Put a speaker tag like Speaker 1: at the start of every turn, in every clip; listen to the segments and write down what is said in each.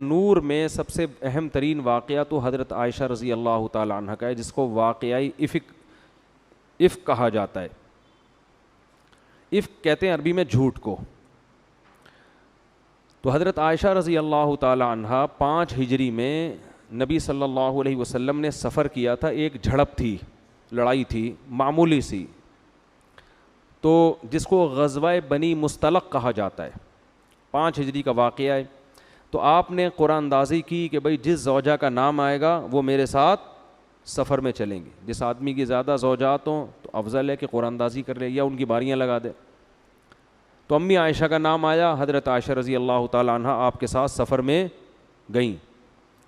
Speaker 1: نور میں سب سے اہم ترین واقعہ تو حضرت عائشہ رضی اللہ تعالی عنہ کا ہے، جس کو واقعی افک کہا جاتا ہے. افک کہتے ہیں عربی میں جھوٹ کو. تو حضرت عائشہ رضی اللہ تعالی عنہ 5 ہجری میں نبی صلی اللہ علیہ وسلم نے سفر کیا تھا. ایک جھڑپ تھی، لڑائی تھی معمولی سی، تو جس کو غزوہ بنی مستلق کہا جاتا ہے. 5 ہجری کا واقعہ ہے. تو آپ نے قرآن اندازی کی کہ بھائی جس زوجہ کا نام آئے گا وہ میرے ساتھ سفر میں چلیں گے. جس آدمی کی زیادہ زوجات ہوں تو افضل ہے کہ قرآن اندازی کر لے یا ان کی باریاں لگا دے. تو امی عائشہ کا نام آیا. حضرت عائشہ رضی اللہ تعالیٰ عنہ آپ کے ساتھ سفر میں گئیں.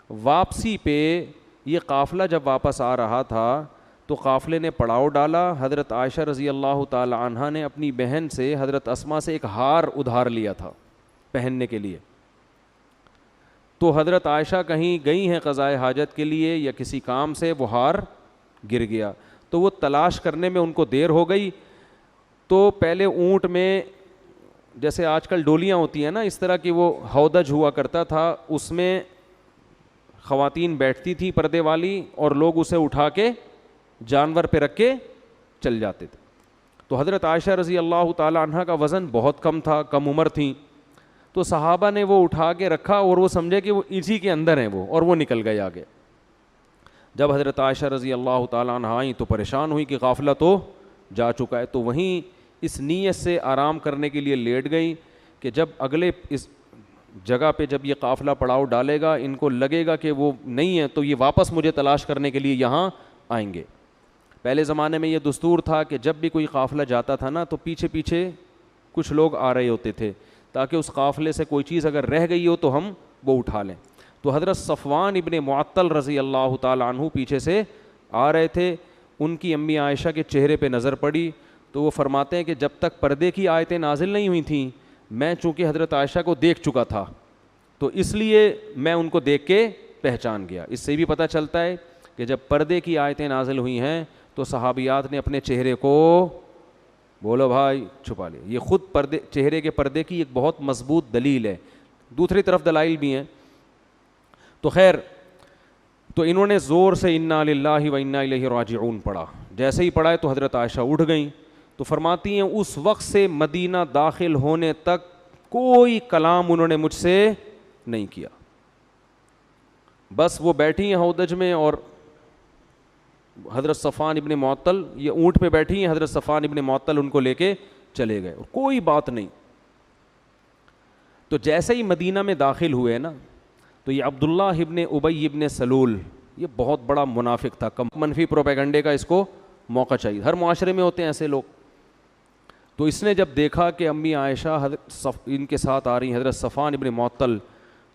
Speaker 1: واپسی پہ یہ قافلہ جب واپس آ رہا تھا تو قافلے نے پڑاؤ ڈالا. حضرت عائشہ رضی اللہ تعالی عنہ نے اپنی بہن سے حضرت اسماء سے ایک ہار ادھار لیا تھا پہننے کے لیے. تو حضرت عائشہ کہیں گئی ہیں قضائے حاجت کے لیے یا کسی کام سے، وہ ہار گر گیا. تو وہ تلاش کرنے میں ان کو دیر ہو گئی. تو پہلے اونٹ میں جیسے آج کل ڈولیاں ہوتی ہیں نا، اس طرح کی وہ ہودج ہوا کرتا تھا، اس میں خواتین بیٹھتی تھیں پردے والی اور لوگ اسے اٹھا کے جانور پہ رکھ کے چل جاتے تھے. تو حضرت عائشہ رضی اللہ تعالی عنہ کا وزن بہت کم تھا، کم عمر تھیں. تو صحابہ نے وہ اٹھا کے رکھا اور وہ سمجھے کہ وہ اسی کے اندر ہیں وہ، اور وہ نکل گئے آگے. جب حضرت عائشہ رضی اللہ تعالی عنہ آئیں تو پریشان ہوئی کہ قافلہ تو جا چکا ہے. تو وہیں اس نیت سے آرام کرنے کے لیے لیٹ گئی کہ جب اگلے اس جگہ پہ جب یہ قافلہ پڑاؤ ڈالے گا، ان کو لگے گا کہ وہ نہیں ہے تو یہ واپس مجھے تلاش کرنے کے لیے یہاں آئیں گے. پہلے زمانے میں یہ دستور تھا کہ جب بھی کوئی قافلہ جاتا تھا نا تو پیچھے پیچھے کچھ لوگ آ رہے ہوتے تھے تاکہ اس قافلے سے کوئی چیز اگر رہ گئی ہو تو ہم وہ اٹھا لیں. تو حضرت صفوان ابن معطل رضی اللہ تعالی عنہ پیچھے سے آ رہے تھے. ان کی امی عائشہ کے چہرے پہ نظر پڑی تو وہ فرماتے ہیں کہ جب تک پردے کی آیتیں نازل نہیں ہوئی تھیں میں چونکہ حضرت عائشہ کو دیکھ چکا تھا تو اس لیے میں ان کو دیکھ کے پہچان گیا. اس سے بھی پتہ چلتا ہے کہ جب پردے کی آیتیں نازل ہوئی ہیں تو صحابیات نے اپنے چہرے کو، بولو بھائی، چھپا لیا. یہ خود چہرے کے پردے کی ایک بہت مضبوط دلیل ہے. دوسری طرف دلائل بھی ہیں. تو خیر، تو انہوں نے زور سے انا للہ و انا الیہ راجعون پڑھا. جیسے ہی پڑھا ہے تو حضرت عائشہ اٹھ گئیں. تو فرماتی ہیں اس وقت سے مدینہ داخل ہونے تک کوئی کلام انہوں نے مجھ سے نہیں کیا. بس وہ بیٹھی ہیں ہودج میں اور حضرت صفوان ابن معطل یہ اونٹ پہ بیٹھی ہیں، حضرت صفوان ابن معطل ان کو لے کے چلے گئے اور کوئی بات نہیں. تو جیسے ہی مدینہ میں داخل ہوئے نا تو یہ عبداللہ ابن ابی ابن سلول یہ بہت بڑا منافق تھا. منفی پروپیگنڈے کا اس کو موقع چاہیے. ہر معاشرے میں ہوتے ہیں ایسے لوگ. تو اس نے جب دیکھا کہ امی عائشہ ان کے ساتھ آ رہی ہیں حضرت صفوان ابن معطل،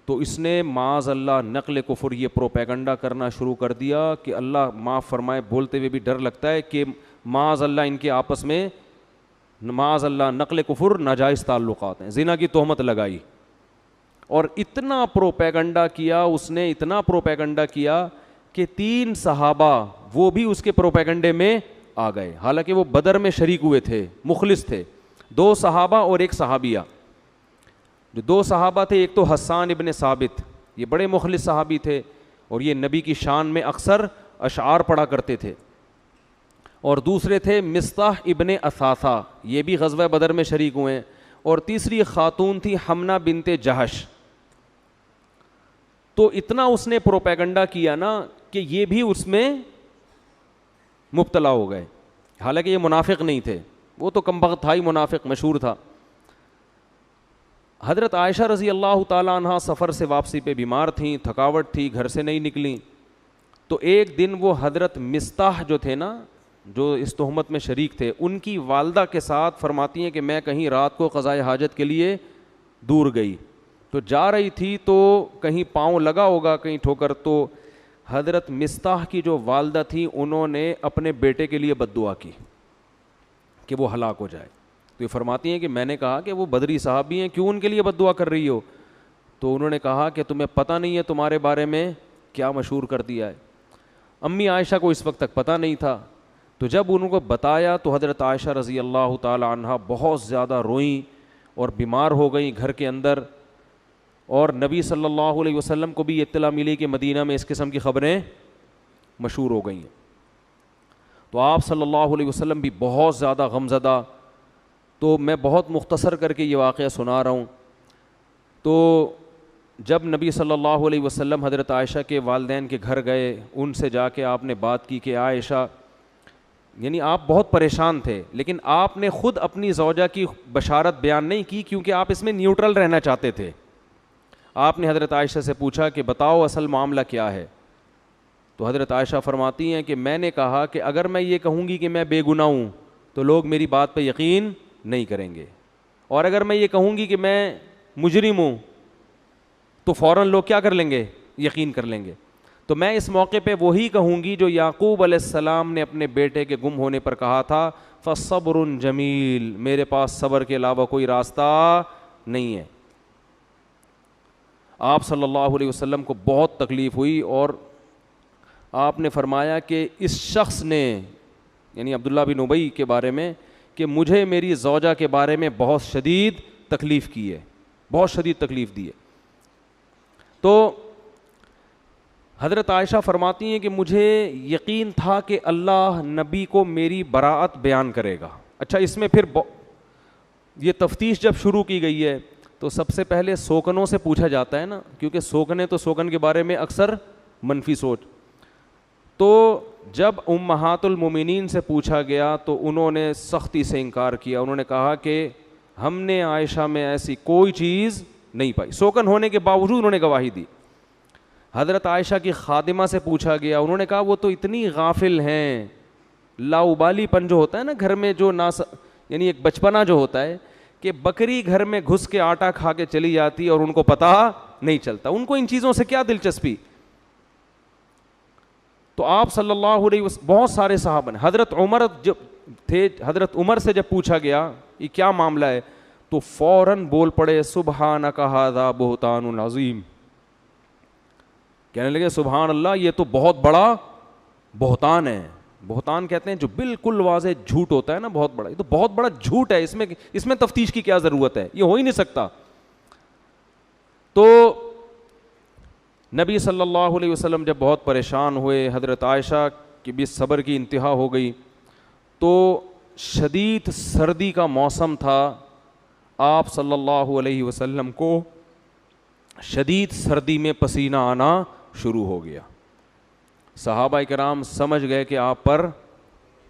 Speaker 1: تو اس نے معاذ اللہ نقل کفر یہ پروپیگنڈا کرنا شروع کر دیا کہ اللہ معاف فرمائے، بولتے ہوئے بھی ڈر لگتا ہے کہ معاذ اللہ ان کے آپس میں معاذ اللہ نقل کفر ناجائز تعلقات ہیں، زنا کی تہمت لگائی. اور اتنا پروپیگنڈا کیا اس نے، اتنا پروپیگنڈا کیا کہ 3 صحابہ وہ بھی اس کے پروپیگنڈے میں آ گئے. حالانکہ وہ بدر میں شریک ہوئے تھے، مخلص تھے. 2 صحابہ اور 1 صحابیہ. جو 2 صحابہ تھے، ایک تو حسان ابن ثابت، یہ بڑے مخلص صحابی تھے اور یہ نبی کی شان میں اکثر اشعار پڑھا کرتے تھے. اور دوسرے تھے مصطح ابن اثاثہ، یہ بھی غزوہ بدر میں شریک ہوئے ہیں. اور تیسری خاتون تھی حمنہ بنت جہش. تو اتنا اس نے پروپیگنڈا کیا نا کہ یہ بھی اس میں مبتلا ہو گئے. حالانکہ یہ منافق نہیں تھے، وہ تو کمبخت تھا ہی، منافق مشہور تھا. حضرت عائشہ رضی اللہ تعالیٰ عنہ سفر سے واپسی پہ بیمار تھیں، تھکاوٹ تھی، گھر سے نہیں نکلیں. تو ایک دن وہ حضرت مصطح جو تھے نا، جو اس تہمت میں شریک تھے، ان کی والدہ کے ساتھ فرماتی ہیں کہ میں کہیں رات کو قضائے حاجت کے لیے دور گئی. تو جا رہی تھی تو کہیں پاؤں لگا ہوگا، کہیں ٹھوکر. تو حضرت مصطح کی جو والدہ تھی انہوں نے اپنے بیٹے کے لیے بد دعا کی کہ وہ ہلاک ہو جائے. تو یہ فرماتی ہیں کہ میں نے کہا کہ وہ بدری صحابی ہیں، کیوں ان کے لیے بد دعا کر رہی ہو؟ تو انہوں نے کہا کہ تمہیں پتہ نہیں ہے تمہارے بارے میں کیا مشہور کر دیا ہے. امی عائشہ کو اس وقت تک پتہ نہیں تھا. تو جب انہوں کو بتایا تو حضرت عائشہ رضی اللہ تعالی عنہ بہت زیادہ روئیں اور بیمار ہو گئیں گھر کے اندر. اور نبی صلی اللہ علیہ وسلم کو بھی اطلاع ملی کہ مدینہ میں اس قسم کی خبریں مشہور ہو گئی ہیں. تو آپ صلی اللہ علیہ وسلم بھی بہت زیادہ غمزدہ. تو میں بہت مختصر کر کے یہ واقعہ سنا رہا ہوں. تو جب نبی صلی اللہ علیہ وسلم حضرت عائشہ کے والدین کے گھر گئے, ان سے جا کے آپ نے بات کی کہ عائشہ, یعنی آپ بہت پریشان تھے, لیکن آپ نے خود اپنی زوجہ کی بشارت بیان نہیں کی کیونکہ آپ اس میں نیوٹرل رہنا چاہتے تھے. آپ نے حضرت عائشہ سے پوچھا کہ بتاؤ اصل معاملہ کیا ہے. تو حضرت عائشہ فرماتی ہیں کہ میں نے کہا کہ اگر میں یہ کہوں گی کہ میں بے گناہ ہوں تو لوگ میری بات پہ یقین نہیں کریں گے, اور اگر میں یہ کہوں گی کہ میں مجرم ہوں تو فوراً لوگ کیا کر لیں گے, یقین کر لیں گے. تو میں اس موقع پہ وہی کہوں گی جو یعقوب علیہ السلام نے اپنے بیٹے کے گم ہونے پر کہا تھا, فصبر جمیل, میرے پاس صبر کے علاوہ کوئی راستہ نہیں ہے. آپ صلی اللہ علیہ وسلم کو بہت تکلیف ہوئی اور آپ نے فرمایا کہ اس شخص نے, یعنی عبداللہ بن ابی کے بارے میں, کہ مجھے میری زوجہ کے بارے میں بہت شدید تکلیف کی ہے, بہت شدید تکلیف دی ہے. تو حضرت عائشہ فرماتی ہیں کہ مجھے یقین تھا کہ اللہ نبی کو میری براءت بیان کرے گا. اچھا, اس میں پھر یہ تفتیش جب شروع کی گئی ہے تو سب سے پہلے سوکنوں سے پوچھا جاتا ہے نا, کیونکہ سوکنے تو سوکن کے بارے میں اکثر منفی سوچ. تو جب امہات المومنین سے پوچھا گیا تو انہوں نے سختی سے انکار کیا. انہوں نے کہا کہ ہم نے عائشہ میں ایسی کوئی چیز نہیں پائی. سوکن ہونے کے باوجود انہوں نے گواہی دی. حضرت عائشہ کی خادمہ سے پوچھا گیا, انہوں نے کہا وہ تو اتنی غافل ہیں, لاؤبالی پن جو ہوتا ہے نا گھر میں, جو یعنی ایک بچپنا جو ہوتا ہے کہ بکری گھر میں گھس کے آٹا کھا کے چلی جاتی اور ان کو پتہ نہیں چلتا, ان کو ان چیزوں سے کیا دلچسپی. تو آپ صلی اللہ علیہ وسلم, بہت سارے صحابہ نے, حضرت عمر جب تھے, حضرت عمر سے جب پوچھا گیا یہ کیا معاملہ ہے تو فوراً بول پڑے سبحانک ھذا بہتان عظیم, کہنے لگے سبحان اللہ یہ تو بہت بڑا بہتان ہے. بہتان کہتے ہیں جو بالکل واضح جھوٹ ہوتا ہے نا, بہت بڑا, یہ تو بہت بڑا جھوٹ ہے, اس میں تفتیش کی کیا ضرورت ہے, یہ ہو ہی نہیں سکتا. تو نبی صلی اللہ علیہ وسلم جب بہت پریشان ہوئے, حضرت عائشہ کی بھی صبر کی انتہا ہو گئی. تو شدید سردی کا موسم تھا, آپ صلی اللہ علیہ وسلم کو شدید سردی میں پسینہ آنا شروع ہو گیا. صحابہ کرام سمجھ گئے کہ آپ پر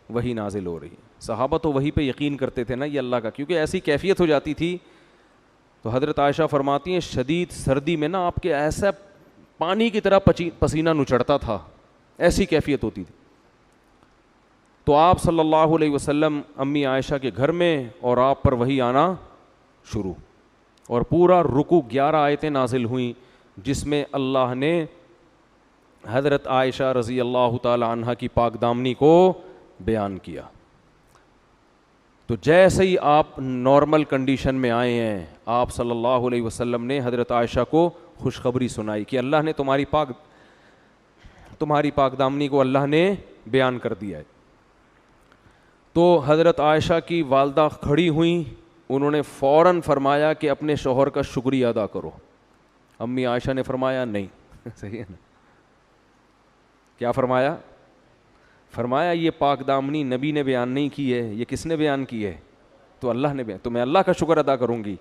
Speaker 1: وحی نازل ہو رہی ہے. صحابہ تو وحی پہ یقین کرتے تھے نا, یہ اللہ کا, کیونکہ ایسی کیفیت ہو جاتی تھی. تو حضرت عائشہ فرماتی ہیں شدید سردی میں نا آپ کے ایسا پانی کی طرح پسینہ نچڑتا تھا, ایسی کیفیت ہوتی تھی. تو آپ صلی اللہ علیہ وسلم امی عائشہ کے گھر میں, اور آپ پر وحی آنا شروع, اور پورا رکوع 11 آیتیں نازل ہوئیں جس میں اللہ نے حضرت عائشہ رضی اللہ تعالی عنہ کی پاک دامنی کو بیان کیا. تو جیسے ہی آپ نارمل کنڈیشن میں آئے ہیں, آپ صلی اللہ علیہ وسلم نے حضرت عائشہ کو خوشخبری سنائی کہ اللہ نے تمہاری پاک دامنی کو اللہ نے بیان کر دیا ہے. تو حضرت عائشہ کی والدہ کھڑی ہوئیں, انہوں نے فوراً فرمایا کہ اپنے شوہر کا شکریہ ادا کرو. امی عائشہ نے فرمایا نہیں. صحیح ہے نا, کیا فرمایا؟ فرمایا یہ پاک دامنی نبی نے بیان نہیں کی ہے, یہ کس نے بیان کی ہے؟ تو اللہ نے بیان, تو میں اللہ کا شکر ادا کروں گی.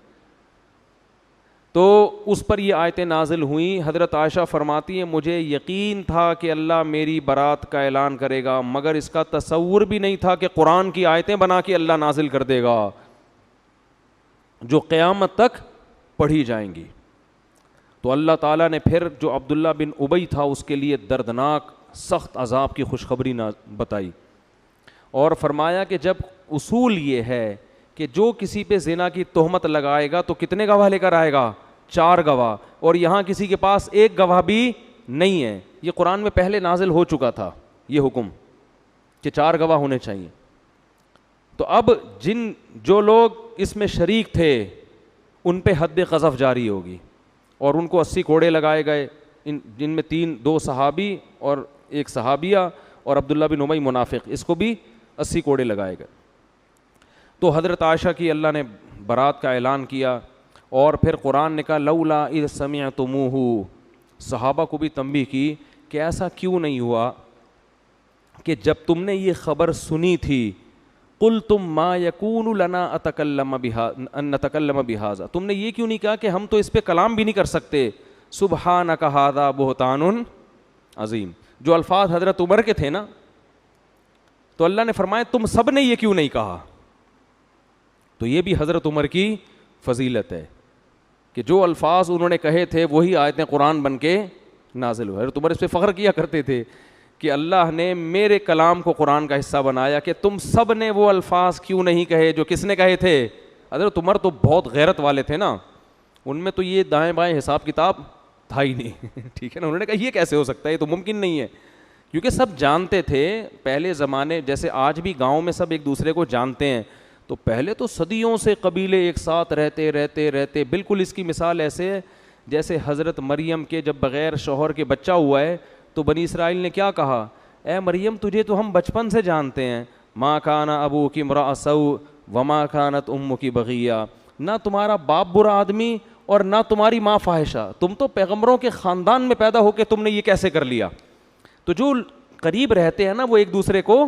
Speaker 1: تو اس پر یہ آیتیں نازل ہوئیں. حضرت عائشہ فرماتی ہیں مجھے یقین تھا کہ اللہ میری برات کا اعلان کرے گا, مگر اس کا تصور بھی نہیں تھا کہ قرآن کی آیتیں بنا کے اللہ نازل کر دے گا جو قیامت تک پڑھی جائیں گی. تو اللہ تعالیٰ نے پھر جو عبداللہ بن ابی تھا اس کے لیے دردناک سخت عذاب کی خوشخبری بتائی, اور فرمایا کہ جب اصول یہ ہے کہ جو کسی پہ زنا کی تہمت لگائے گا تو کتنے گواہ لے کر آئے گا؟ 4 گواہ, اور یہاں کسی کے پاس 1 گواہ بھی نہیں ہے. یہ قرآن میں پہلے نازل ہو چکا تھا یہ حکم کہ 4 گواہ ہونے چاہیے. تو اب جو لوگ اس میں شریک تھے ان پہ حد قذف جاری ہوگی, اور ان کو 80 کوڑے لگائے گئے, جن میں 2 صحابی اور 1 صحابیہ اور عبداللہ بن ابی منافق, اس کو بھی 80 کوڑے لگائے گئے. تو حضرت عائشہ کی اللہ نے برات کا اعلان کیا, اور پھر قرآن نے کہا لولا اذ سمعتموہ، صحابہ کو بھی تنبیہ کی کہ ایسا کیوں نہیں ہوا کہ جب تم نے یہ خبر سنی تھی قلتم ما یکون لنا ان نتکلم بہذا، تم نے یہ کیوں نہیں کہا کہ ہم تو اس پہ کلام بھی نہیں کر سکتے، سبحانک ھذا بہتان عظیم. جو الفاظ حضرت عمر کے تھے نا، تو اللہ نے فرمایا تم سب نے یہ کیوں نہیں کہا. تو یہ بھی حضرت عمر کی فضیلت ہے کہ جو الفاظ انہوں نے کہے تھے وہی آیتیں قرآن بن کے نازل ہوئے. حضرت عمر اس پہ فخر کیا کرتے تھے کہ اللہ نے میرے کلام کو قرآن کا حصہ بنایا کہ تم سب نے وہ الفاظ کیوں نہیں کہے جو کس نے کہے تھے. حضرت عمر تو بہت غیرت والے تھے نا، ان میں تو یہ دائیں بائیں حساب کتاب تھا ہی نہیں. ٹھیک ہے نا، انہوں نے کہا یہ کیسے ہو سکتا ہے، یہ تو ممکن نہیں ہے. کیونکہ سب جانتے تھے پہلے زمانے، جیسے آج بھی گاؤں میں سب ایک دوسرے کو جانتے ہیں، تو پہلے تو صدیوں سے قبیلے ایک ساتھ رہتے رہتے رہتے. بالکل اس کی مثال ایسے ہے جیسے حضرت مریم کے جب بغیر شوہر کے بچہ ہوا ہے تو بنی اسرائیل نے کیا کہا، اے مریم تجھے تو ہم بچپن سے جانتے ہیں، ما کان ابوکی امرأ سوء وما کانت امکی بغیہ، نہ تمہارا باپ برا آدمی اور نہ تمہاری ماں فاحشہ، تم تو پیغمبروں کے خاندان میں پیدا ہو کے تم نے یہ کیسے کر لیا. تو جو قریب رہتے ہیں نا وہ ایک دوسرے کو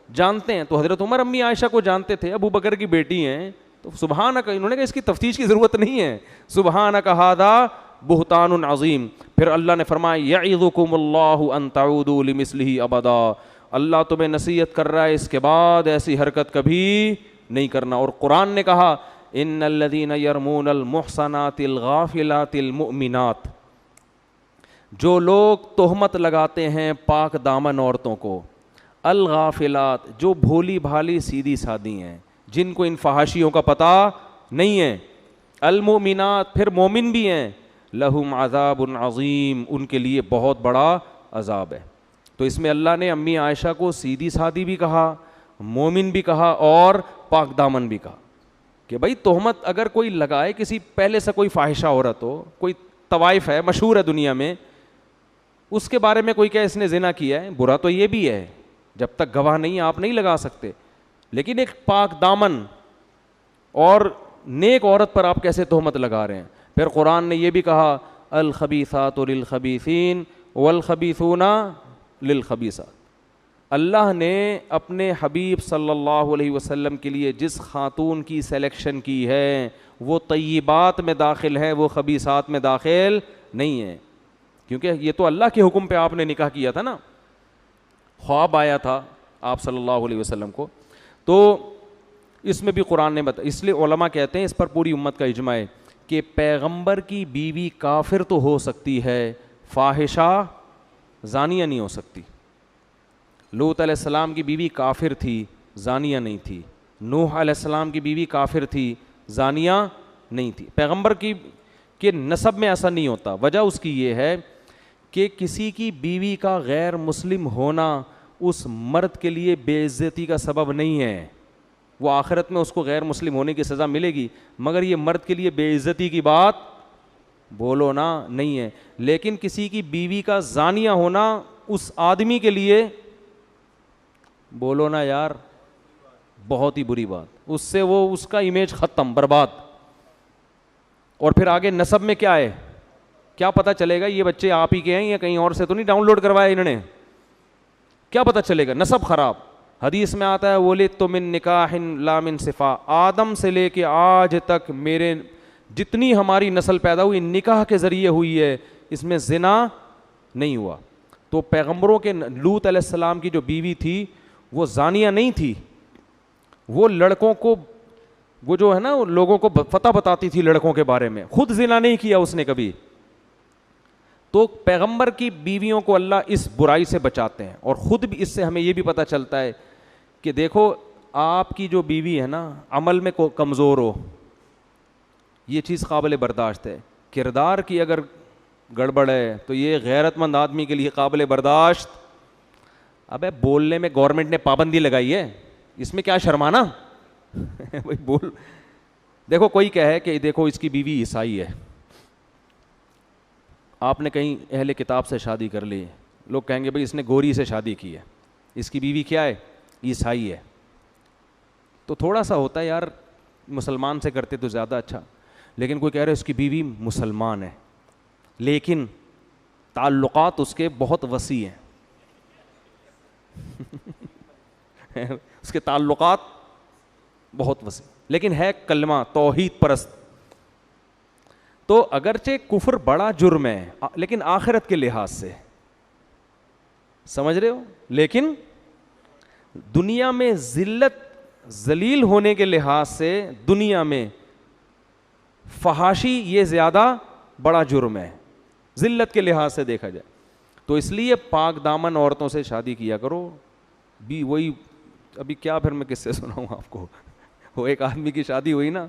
Speaker 1: جانتے ہیں. تو حضرت عمر امی عائشہ کو جانتے تھے، ابو بکر کی بیٹی ہیں، تو سبحانک، انہوں نے کہا اس کی تفتیش کی ضرورت نہیں ہے، سبحانک ھذا بہتان عظیم. پھر اللہ نے فرمایا یعظکم اللہ ان تعودوا لمثلہ ابدا، اللہ تمہیں نصیحت کر رہا ہے اس کے بعد ایسی حرکت کبھی نہیں کرنا. اور قرآن نے کہا ان الذین یرمون المحصنات الغافلات المؤمنات، جو لوگ تہمت لگاتے ہیں پاک دامن عورتوں کو، الغافلات جو بھولی بھالی سیدھی سادھی ہیں، جن کو ان فحاشیوں کا پتہ نہیں ہے، المؤمنات پھر مومن بھی ہیں، لہم عذاب عظیم ان کے لیے بہت بڑا عذاب ہے. تو اس میں اللہ نے امی عائشہ کو سیدھی سادھی بھی کہا، مومن بھی کہا اور پاک دامن بھی کہا کہ بھائی تہمت اگر کوئی لگائے کسی پہلے سے کوئی فاحشہ عورت ہو، کوئی طوائف ہے مشہور ہے دنیا میں، اس کے بارے میں کوئی کہ اس نے زنا کیا ہے، برا تو یہ بھی ہے، جب تک گواہ نہیں آپ نہیں لگا سکتے، لیکن ایک پاک دامن اور نیک عورت پر آپ کیسے تہمت لگا رہے ہیں. پھر قرآن نے یہ بھی کہا الخبیثات للخبیثین والخبیثون للخبیثات. اللہ نے اپنے حبیب صلی اللہ علیہ وسلم کے لیے جس خاتون کی سلیکشن کی ہے وہ طیبات میں داخل ہے، وہ خبیثات میں داخل نہیں ہے. کیونکہ یہ تو اللہ کے حکم پہ آپ نے نکاح کیا تھا نا، خواب آیا تھا آپ صلی اللہ علیہ وسلم کو، تو اس میں بھی قرآن نے بتا. اس لیے علماء کہتے ہیں اس پر پوری امت کا اجماع ہے کہ پیغمبر کی بیوی کافر تو ہو سکتی ہے، فاحشہ زانیہ نہیں ہو سکتی. لوط علیہ السلام کی بیوی کافر تھی، زانیہ نہیں تھی. نوح علیہ السلام کی بیوی کافر تھی، زانیہ نہیں تھی. پیغمبر کی کے نسب میں ایسا نہیں ہوتا. وجہ اس کی یہ ہے کہ کسی کی بیوی کا غیر مسلم ہونا اس مرد کے لیے بے عزتی کا سبب نہیں ہے. وہ آخرت میں اس کو غیر مسلم ہونے کی سزا ملے گی، مگر یہ مرد کے لیے بے عزتی کی بات بولو نا نہیں ہے. لیکن کسی کی بیوی کا زانیہ ہونا اس آدمی کے لیے بولو نا یار بہت ہی بری بات، اس سے وہ اس کا امیج ختم، برباد. اور پھر آگے نسب میں کیا ہے، کیا پتہ چلے گا یہ بچے آپ ہی کے ہیں یا کہیں اور سے تو نہیں ڈاؤن لوڈ کروایا انہوں نے، کیا پتہ چلے گا، نسب خراب. حدیث میں آتا ہے ولدت من نکاح لا من صفا، آدم سے لے کے آج تک میرے جتنی ہماری نسل پیدا ہوئی نکاح کے ذریعے ہوئی ہے، اس میں زنا نہیں ہوا. تو پیغمبروں کے لوط علیہ السلام کی جو بیوی تھی وہ زانیہ نہیں تھی، وہ لڑکوں کو، وہ جو ہے نا لوگوں کو فتح بتاتی تھی لڑکوں کے بارے میں، خود زنا نہیں کیا اس نے کبھی. تو پیغمبر کی بیویوں کو اللہ اس برائی سے بچاتے ہیں. اور خود بھی اس سے ہمیں یہ بھی پتہ چلتا ہے کہ دیکھو آپ کی جو بیوی ہے نا عمل میں کمزور ہو، یہ چیز قابل برداشت ہے. کردار کی اگر گڑبڑ ہے تو یہ غیرت مند آدمی کے لیے قابل برداشت. ابے بولنے میں گورنمنٹ نے پابندی لگائی ہے، اس میں کیا شرمانا بھائی بول. دیکھو کوئی کہے کہ دیکھو اس کی بیوی عیسائی ہے، آپ نے کہیں اہل کتاب سے شادی کر لی، لوگ کہیں گے بھائی اس نے گوری سے شادی کی ہے، اس کی بیوی کیا ہے، عیسائی ہے. تو تھوڑا سا ہوتا ہے یار مسلمان سے کرتے تو زیادہ اچھا. لیکن کوئی کہہ رہا ہے اس کی بیوی مسلمان ہے لیکن تعلقات اس کے بہت وسیع ہیں اس کے تعلقات بہت وسیع لیکن ہے کلمہ توحید پرست. تو اگرچہ کفر بڑا جرم ہے لیکن آخرت کے لحاظ سے, سمجھ رہے ہو, لیکن دنیا میں ذلت ذلیل ہونے کے لحاظ سے دنیا میں فحاشی یہ زیادہ بڑا جرم ہے ذلت کے لحاظ سے دیکھا جائے. تو اس لیے پاک دامن عورتوں سے شادی کیا کرو. بھی وہی ابھی کیا پھر میں کس سے سناؤں آپ کو, وہ ایک آدمی کی شادی ہوئی نا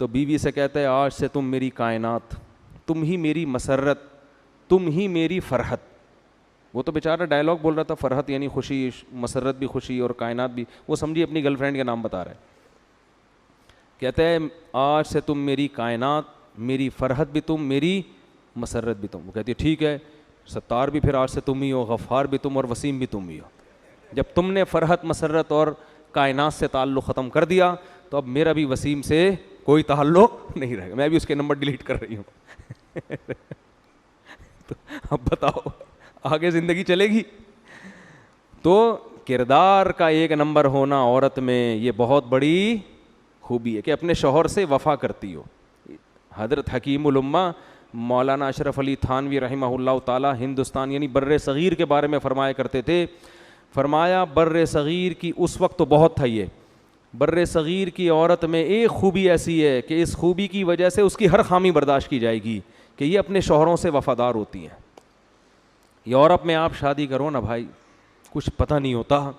Speaker 1: تو بیوی سے کہتا ہے آج سے تم میری کائنات, تم ہی میری مسرت, تم ہی میری فرحت. وہ تو بیچارہ ڈائلاگ بول رہا تھا, فرحت یعنی خوشی, مسرت بھی خوشی اور کائنات بھی, وہ سمجھی اپنی گرل فرینڈ کے نام بتا رہا ہے. کہتا ہے آج سے تم میری کائنات, میری فرحت بھی تم, میری مسرت بھی تم. وہ کہتی ہے ٹھیک ہے, ستار بھی پھر آج سے تم ہی ہو, غفار بھی تم اور وسیم بھی تم ہی ہو. جب تم نے فرحت, مسرت اور کائنات سے تعلق ختم کر دیا تو اب میرا بھی وسیم سے کوئی تعلق نہیں رہے گا, میں بھی اس کے نمبر ڈیلیٹ کر رہی ہوں. تو اب بتاؤ آگے زندگی چلے گی؟ تو کردار کا ایک نمبر ہونا عورت میں یہ بہت بڑی خوبی ہے کہ اپنے شوہر سے وفا کرتی ہو. حضرت حکیم الامہ مولانا اشرف علی تھانوی رحمہ اللہ تعالی ہندوستان یعنی بر صغیر کے بارے میں فرمایا کرتے تھے, فرمایا بر صغیر کی اس وقت تو بہت تھا, یہ بر صغیر کی عورت میں ایک خوبی ایسی ہے کہ اس خوبی کی وجہ سے اس کی ہر خامی برداشت کی جائے گی کہ یہ اپنے شوہروں سے وفادار ہوتی ہیں. یورپ میں آپ شادی کرو نا بھائی, کچھ پتہ نہیں ہوتا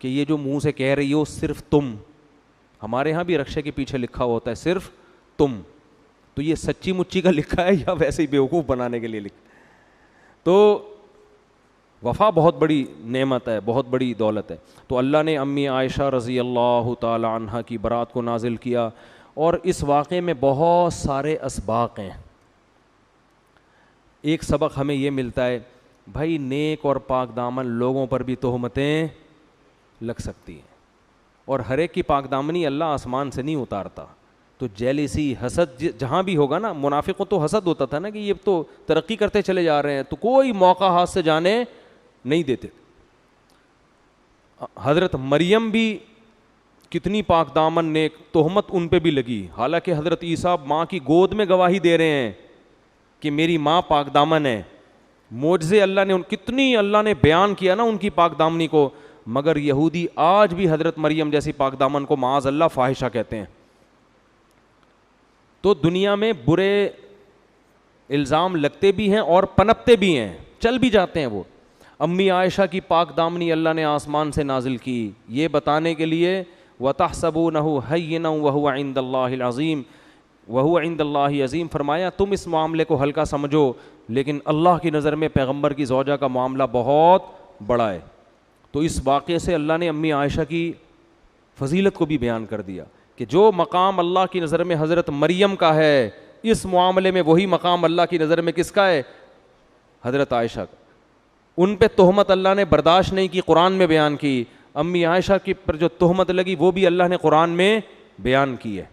Speaker 1: کہ یہ جو منہ سے کہہ رہی ہو صرف تم, ہمارے ہاں بھی رکشے کے پیچھے لکھا ہوتا ہے صرف تم, تو یہ سچی مچی کا لکھا ہے یا ویسے ہی بیوقوف بنانے کے لیے لکھا؟ تو وفا بہت بڑی نعمت ہے, بہت بڑی دولت ہے. تو اللہ نے امی عائشہ رضی اللہ تعالی عنہ کی برات کو نازل کیا, اور اس واقعے میں بہت سارے اسباق ہیں. ایک سبق ہمیں یہ ملتا ہے بھائی, نیک اور پاک دامن لوگوں پر بھی تہمتیں لگ سکتی ہیں, اور ہر ایک کی پاک دامنی اللہ آسمان سے نہیں اتارتا. تو جیلیسی, حسد جہاں بھی ہوگا نا, منافقوں تو حسد ہوتا تھا نا کہ یہ تو ترقی کرتے چلے جا رہے ہیں, تو کوئی موقع ہاتھ سے جانے نہیں دیتے. حضرت مریم بھی کتنی پاک دامن نیک, تہمت ان پہ بھی لگی, حالانکہ حضرت عیسیٰ ماں کی گود میں گواہی دے رہے ہیں کہ میری ماں پاک دامن ہے. معجزے اللہ نے کتنی اللہ نے بیان کیا نا ان کی پاک دامنی کو, مگر یہودی آج بھی حضرت مریم جیسی پاک دامن کو معاذ اللہ فاحشہ کہتے ہیں. تو دنیا میں برے الزام لگتے بھی ہیں اور پنپتے بھی ہیں, چل بھی جاتے ہیں وہ. امی عائشہ کی پاک دامنی اللہ نے آسمان سے نازل کی یہ بتانے کے لیے, وَتَحْسَبُونَهُ هَيِّنًا وَهُوَ عِندَ اللَّهِ الْعَظِيمِ وَهُوَ عِندَ اللَّهِ عَظِيمٌ. فرمایا تم اس معاملے کو ہلکا سمجھو, لیکن اللہ کی نظر میں پیغمبر کی زوجہ کا معاملہ بہت بڑا ہے. تو اس واقعے سے اللہ نے امی عائشہ کی فضیلت کو بھی بیان کر دیا کہ جو مقام اللہ کی نظر میں حضرت مریم کا ہے, اس معاملے میں وہی مقام اللہ کی نظر میں کس کا ہے؟ حضرت عائشہ کا. ان پہ تہمت اللہ نے برداشت نہیں کی, قرآن میں بیان کی. امی عائشہ کی پر جو تہمت لگی وہ بھی اللہ نے قرآن میں بیان کی ہے.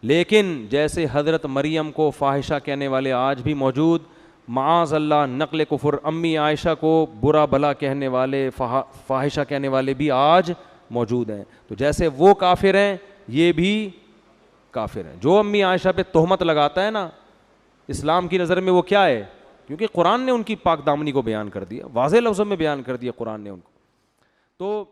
Speaker 1: لیکن جیسے حضرت مریم کو فاحشہ کہنے والے آج بھی موجود, معاذ اللہ نقل کفر, امی عائشہ کو برا بھلا کہنے والے, فاحشہ کہنے والے بھی آج موجود ہیں. تو جیسے وہ کافر ہیں یہ بھی کافر ہیں. جو امی عائشہ پہ تہمت لگاتا ہے نا, اسلام کی نظر میں وہ کیا ہے؟ کیونکہ قرآن نے ان کی پاک دامنی کو بیان کر دیا, واضح لفظوں میں بیان کر دیا قرآن نے ان کو. تو